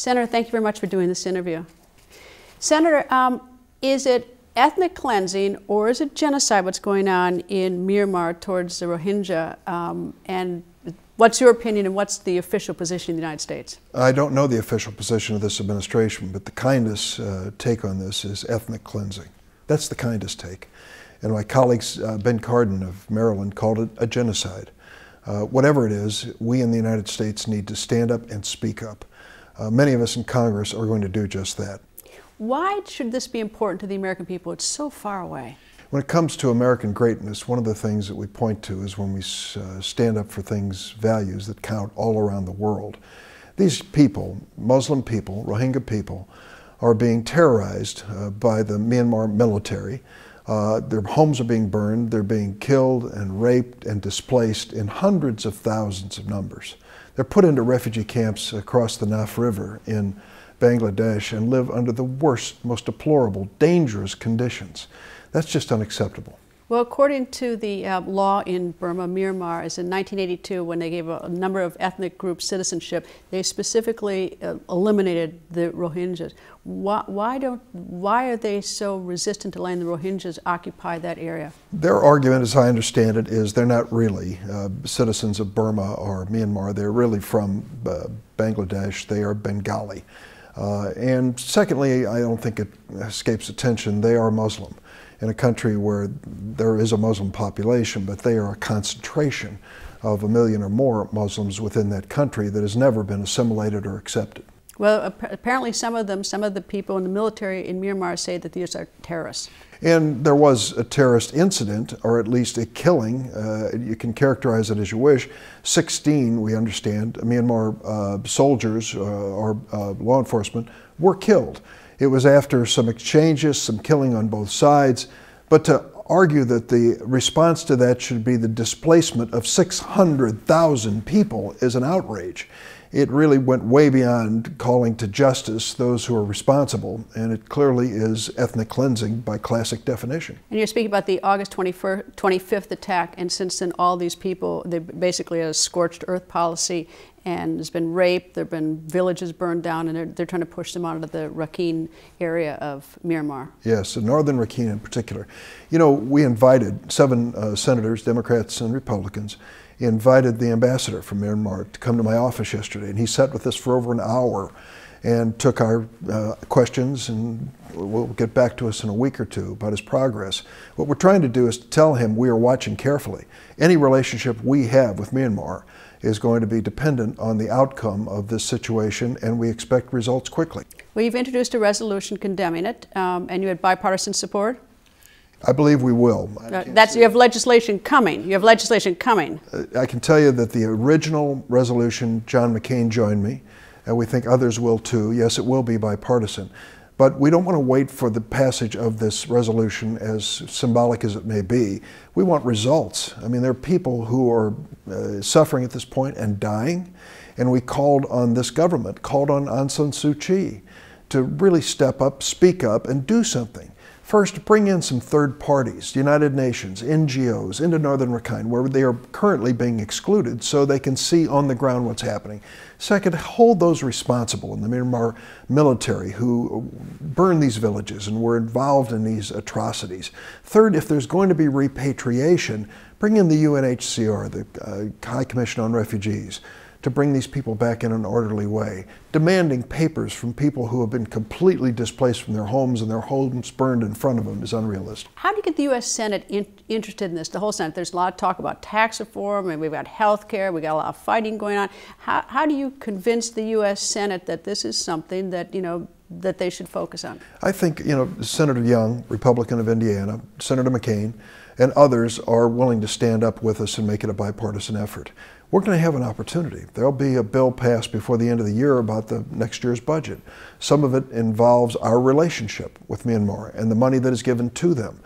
Senator, thank you very much for doing this interview. Senator, is it ethnic cleansing or is it genocide what's going on in Myanmar towards the Rohingya? And what's your opinion and what's the official position in the United States? I don't know the official position of this administration, but the kindest take on this is ethnic cleansing. That's the kindest take. And my colleagues, Ben Cardin of Maryland, called it a genocide. Whatever it is, we in the United States need to stand up and speak up. Many of us in Congress are going to do just that. Why should this be important to the American people? It's so far away. When it comes to American greatness, one of the things that we point to is when we stand up for values that count all around the world. These people, Muslim people, Rohingya people, are being terrorized by the Myanmar military. Their homes are being burned, they're being killed and raped and displaced in hundreds of thousands of numbers. They're put into refugee camps across the Naf River in Bangladesh and live under the worst, most deplorable, dangerous conditions. That's just unacceptable. Well, according to the law in Burma, Myanmar, is in 1982 when they gave a number of ethnic groups citizenship, they specifically eliminated the Rohingyas. Why are they so resistant to letting the Rohingyas occupy that area? Their argument, as I understand it, is they're not really citizens of Burma or Myanmar. They're really from Bangladesh. They are Bengali. And secondly, I don't think it escapes attention, they are Muslim in a country where there is a Muslim population, but they are a concentration of 1 million or more Muslims within that country that has never been assimilated or accepted. Well, apparently some of the people in the military in Myanmar say that these are terrorists. And there was a terrorist incident, or at least a killing. You can characterize it as you wish. 16, we understand, Myanmar soldiers or law enforcement were killed. It was after some exchanges, some killing on both sides. But to argue that the response to that should be the displacement of 600,000 people is an outrage. It really went way beyond calling to justice those who are responsible, and it clearly is ethnic cleansing by classic definition. And you're speaking about the August 25th attack, and since then all these people, they basically a scorched earth policy, and there's been rape, there have been villages burned down, and they're trying to push them out of the Rahkine area of Myanmar. Yes, in northern Rahkine in particular. You know, we invited 7 senators, Democrats and Republicans, invited the ambassador from Myanmar to come to my office yesterday, and he sat with us for over an hour and took our questions, and will get back to us in a week or two about his progress. What we're trying to do is to tell him we are watching carefully. Any relationship we have with Myanmar is going to be dependent on the outcome of this situation, and we expect results quickly. Well, you've introduced a resolution condemning it, and you had bipartisan support? I believe we will. You have legislation coming. You have legislation coming. I can tell you that the original resolution, John McCain joined me, and we think others will too. Yes, it will be bipartisan. But we don't want to wait for the passage of this resolution, as symbolic as it may be. We want results. I mean, there are people who are suffering at this point and dying, and we called on this government, called on Aung San Suu Kyi to really step up, speak up, and do something. First, bring in some third parties, United Nations, NGOs, into northern Rakhine, where they are currently being excluded, so they can see on the ground what's happening. Second, hold those responsible in the Myanmar military who burned these villages and were involved in these atrocities. Third, if there's going to be repatriation, bring in the UNHCR, the High Commission on Refugees, to bring these people back in an orderly way. Demanding papers from people who have been completely displaced from their homes and their homes burned in front of them is unrealistic. How do you get the U.S. Senate interested in this, the whole Senate? There's a lot of talk about tax reform, and we've got health care, we've got a lot of fighting going on. How do you convince the U.S. Senate that this is something that, that they should focus on? I think, Senator Young, Republican of Indiana, Senator McCain, and others are willing to stand up with us and make it a bipartisan effort. We're going to have an opportunity. There'll be a bill passed before the end of the year about the next year's budget. Some of it involves our relationship with Myanmar and the money that is given to them.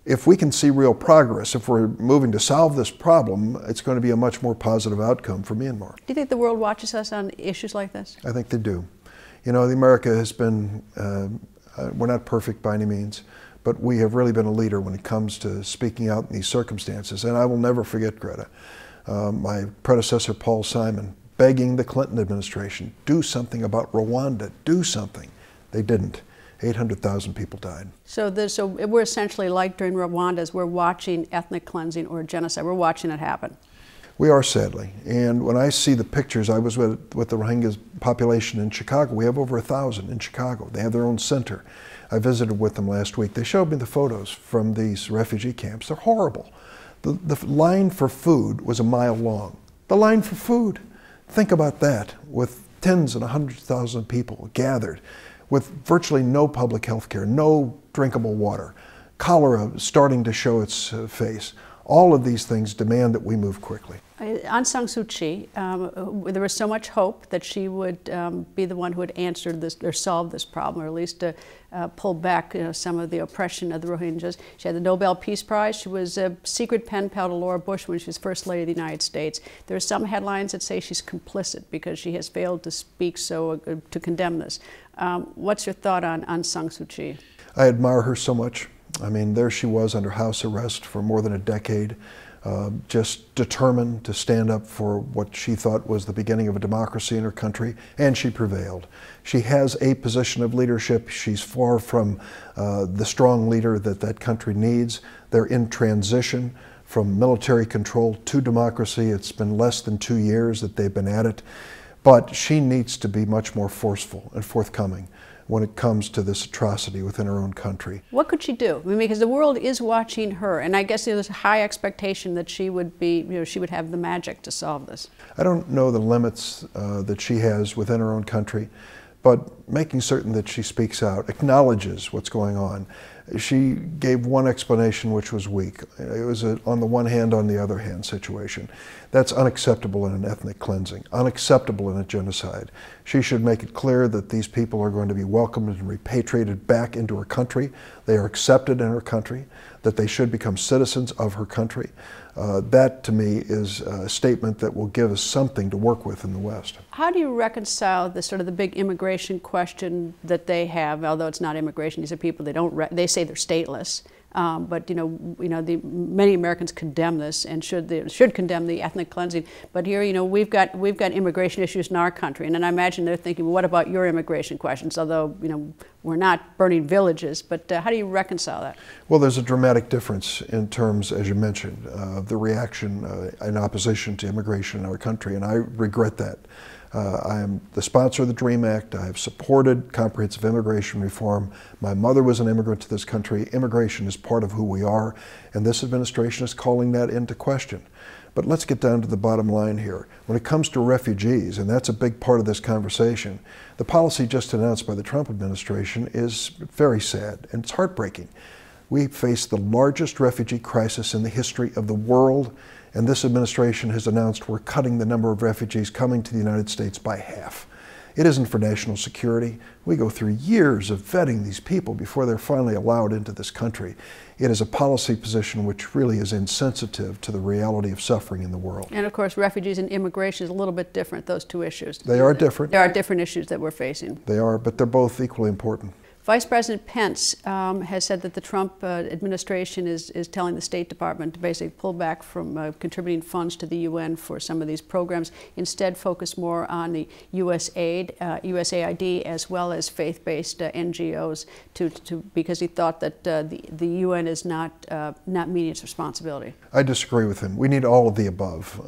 If we can see real progress, if we're moving to solve this problem, it's going to be a much more positive outcome for Myanmar. Do you think the world watches us on issues like this? I think they do. America has been, we're not perfect by any means, but we have really been a leader when it comes to speaking out in these circumstances. And I will never forget, Greta. My predecessor, Paul Simon, begging the Clinton administration, do something about Rwanda, do something. They didn't. 800,000 people died. So we're essentially like during Rwanda, as we're watching ethnic cleansing or genocide. We're watching it happen. We are, sadly. And when I see the pictures, I was with the Rohingya population in Chicago. We have over 1,000 in Chicago. They have their own center. I visited with them last week. They showed me the photos from these refugee camps. They're horrible. The line for food was a mile long. The line for food. Think about that, with tens and hundreds of thousands of people gathered, with virtually no public health care, no drinkable water, cholera starting to show its face. All of these things demand that we move quickly. Aung San Suu Kyi, there was so much hope that she would be the one who would answer this or solve this problem, or at least pull back some of the oppression of the Rohingyas. She had the Nobel Peace Prize. She was a secret pen pal to Laura Bush when she was First Lady of the United States. There are some headlines that say she's complicit because she has failed to speak to condemn this. What's your thought on Aung San Suu Kyi? I admire her so much. I mean, there she was under house arrest for more than a decade, just determined to stand up for what she thought was the beginning of a democracy in her country, and she prevailed. She has a position of leadership. She's far from the strong leader that that country needs. They're in transition from military control to democracy. It's been less than 2 years that they've been at it, but she needs to be much more forceful and forthcoming when it comes to this atrocity within her own country. What could she do? I mean, because the world is watching her, and I guess there's a high expectation that she would be, she would have the magic to solve this. I don't know the limits that she has within her own country, but making certain that she speaks out, acknowledges what's going on. She gave one explanation which was weak. It was a on the one hand, on the other hand situation. That's unacceptable in an ethnic cleansing, unacceptable in a genocide. She should make it clear that these people are going to be welcomed and repatriated back into her country. They are accepted in her country, that they should become citizens of her country. That, to me, is a statement that will give us something to work with in the West. How do you reconcile the sort of the big immigration question that they have? Although it's not immigration, these are people they say they're stateless. But many Americans condemn this and should condemn the ethnic cleansing. But here, we've got immigration issues in our country, and then I imagine they're thinking, well, what about your immigration questions? Although we're not burning villages, but how do you reconcile that? Well, there's a dramatic difference in terms, as you mentioned, of the reaction in opposition to immigration in our country, and I regret that. I am the sponsor of the DREAM Act. I have supported comprehensive immigration reform. My mother was an immigrant to this country. Immigration is part of who we are, and this administration is calling that into question. But let's get down to the bottom line here. When it comes to refugees, and that's a big part of this conversation, the policy just announced by the Trump administration is very sad, and it's heartbreaking. We face the largest refugee crisis in the history of the world, and this administration has announced we're cutting the number of refugees coming to the United States by half. It isn't for national security. We go through years of vetting these people before they're finally allowed into this country. It is a policy position which really is insensitive to the reality of suffering in the world. And of course, refugees and immigration is a little bit different, those two issues. They are different. There are different issues that we're facing. They are, but they're both equally important. Vice President Pence has said that the Trump administration is telling the State Department to basically pull back from contributing funds to the UN for some of these programs, instead focus more on the USAID, as well as faith-based NGOs, because he thought that the UN is not meeting its responsibility. I disagree with him. We need all of the above.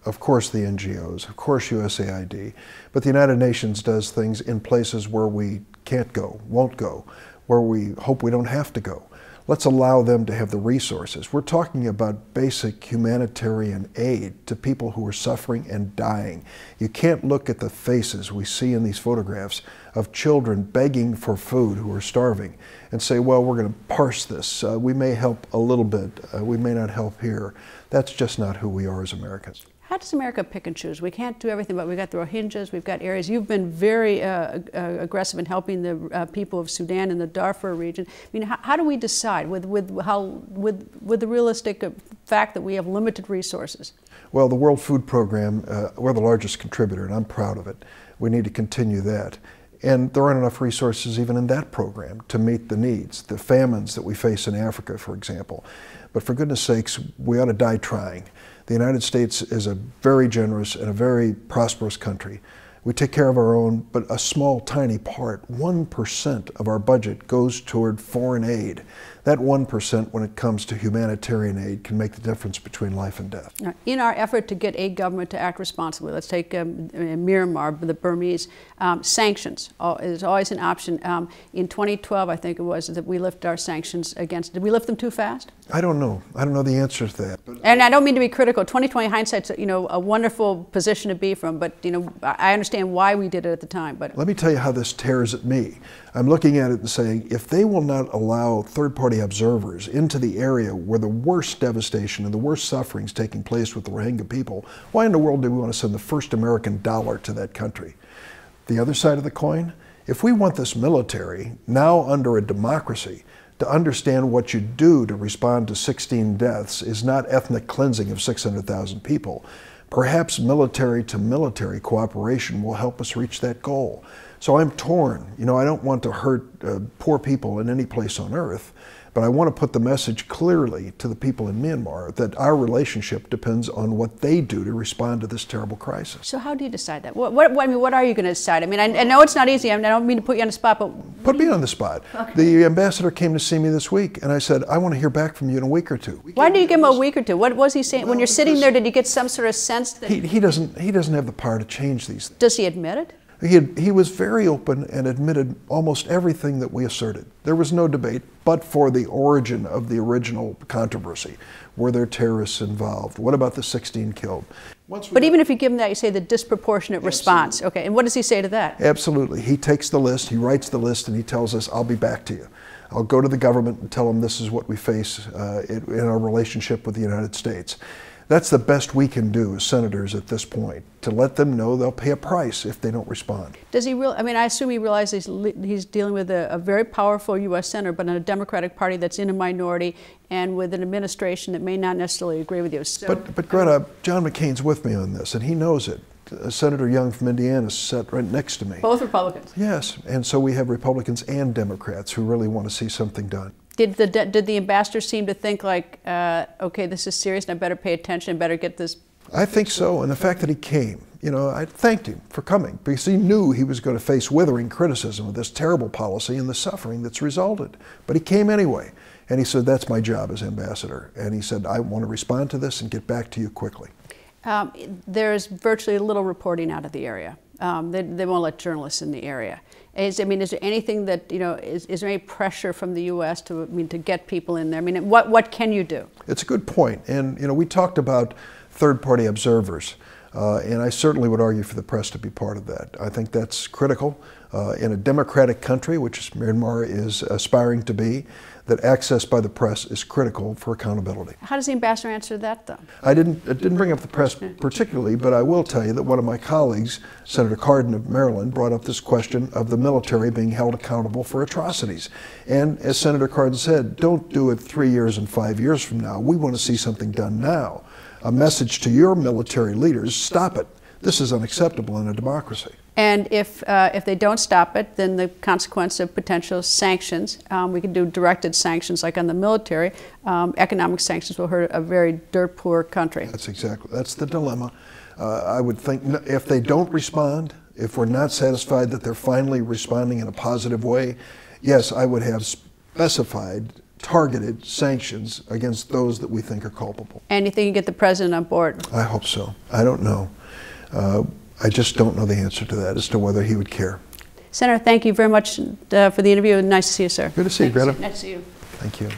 Of course the NGOs, of course USAID, but the United Nations does things in places where we can't go, won't go, where we hope we don't have to go. Let's allow them to have the resources. We're talking about basic humanitarian aid to people who are suffering and dying. You can't look at the faces we see in these photographs of children begging for food who are starving and say, well, we're going to parse this. We may help a little bit. We may not help here. That's just not who we are as Americans. How does America pick and choose? We can't do everything, but we've got the Rohingyas, we've got areas. You've been very aggressive in helping the people of Sudan and the Darfur region. I mean, how do we decide with the realistic fact that we have limited resources? Well, the World Food Program, we're the largest contributor, and I'm proud of it. We need to continue that. And there aren't enough resources even in that program to meet the needs, the famines that we face in Africa, for example. But for goodness sakes, we ought to die trying. The United States is a very generous and a very prosperous country. We take care of our own, but a small, tiny part, 1% of our budget goes toward foreign aid. That 1%, when it comes to humanitarian aid, can make the difference between life and death. In our effort to get a government to act responsibly, let's take Myanmar, the Burmese, sanctions is always an option. In 2012, I think it was, that we lifted our sanctions against, did we lift them too fast? I don't know. I don't know the answer to that. And I don't mean to be critical. 2020 hindsight's, a wonderful position to be from, but, I understand why we did it at the time. But let me tell you how this tears at me. I'm looking at it and saying, if they will not allow third-party observers into the area where the worst devastation and the worst suffering is taking place with the Rohingya people, why in the world do we want to send the first American dollar to that country? The other side of the coin, if we want this military, now under a democracy, to understand what you do to respond to 16 deaths is not ethnic cleansing of 600,000 people. Perhaps military-to-military cooperation will help us reach that goal. So I'm torn. I don't want to hurt poor people in any place on earth, but I want to put the message clearly to the people in Myanmar that our relationship depends on what they do to respond to this terrible crisis. So how do you decide that? What are you going to decide? I know it's not easy. I don't mean to put you on the spot, but... Put me on the spot. Okay. The ambassador came to see me this week, and I said, I want to hear back from you in a week or two. Why did you give him a week or two? What was he saying? Well, when you're sitting there, did you get some sort of sense that... He doesn't have the power to change these things. Does he admit it? He was very open and admitted almost everything that we asserted. There was no debate but for the origin of the original controversy. Were there terrorists involved? What about the 16 killed? But even if you give him that, you say the disproportionate response. Okay, and what does he say to that? Absolutely. He takes the list, he writes the list, and he tells us, I'll be back to you. I'll go to the government and tell them this is what we face in our relationship with the United States. That's the best we can do as senators at this point, to let them know they'll pay a price if they don't respond. Does he I assume he realizes he's dealing with a very powerful U.S. senator, but in a Democratic Party that's in a minority and with an administration that may not necessarily agree with you. So, but Greta, John McCain's with me on this, and he knows it. Senator Young from Indiana sat right next to me. Both Republicans? Yes, and so we have Republicans and Democrats who really want to see something done. Did the ambassador seem to think like, okay, this is serious and I better pay attention, better get this? I think so, and the fact that he came, I thanked him for coming because he knew he was going to face withering criticism of this terrible policy and the suffering that's resulted. But he came anyway, and he said, that's my job as ambassador. And he said, I want to respond to this and get back to you quickly. There's virtually little reporting out of the area. They won't let journalists in the area. Is there anything that, is there any pressure from the U.S. to get people in there? What can you do? It's a good point. And, we talked about third-party observers. And I certainly would argue for the press to be part of that. I think that's critical in a democratic country, which Myanmar is aspiring to be, that access by the press is critical for accountability. How does the ambassador answer that, though? I didn't bring up the press particularly, but I will tell you that one of my colleagues, Senator Cardin of Maryland, brought up this question of the military being held accountable for atrocities. And as Senator Cardin said, don't do it 3 years and 5 years from now. We want to see something done now. A message to your military leaders, stop it. This is unacceptable in a democracy. And if they don't stop it, then the consequence of potential sanctions, we can do directed sanctions like on the military. Economic sanctions will hurt a very dirt poor country. That's the dilemma. I would think if they don't respond, if we're not satisfied that they're finally responding in a positive way, yes, I would have specified targeted sanctions against those that we think are culpable. And you think you get the president on board? I hope so. I don't know. I just don't know the answer to that as to whether he would care. Senator, thank you very much for the interview. Nice to see you, sir. Good to see you, Greta. Nice to see you. Thank you.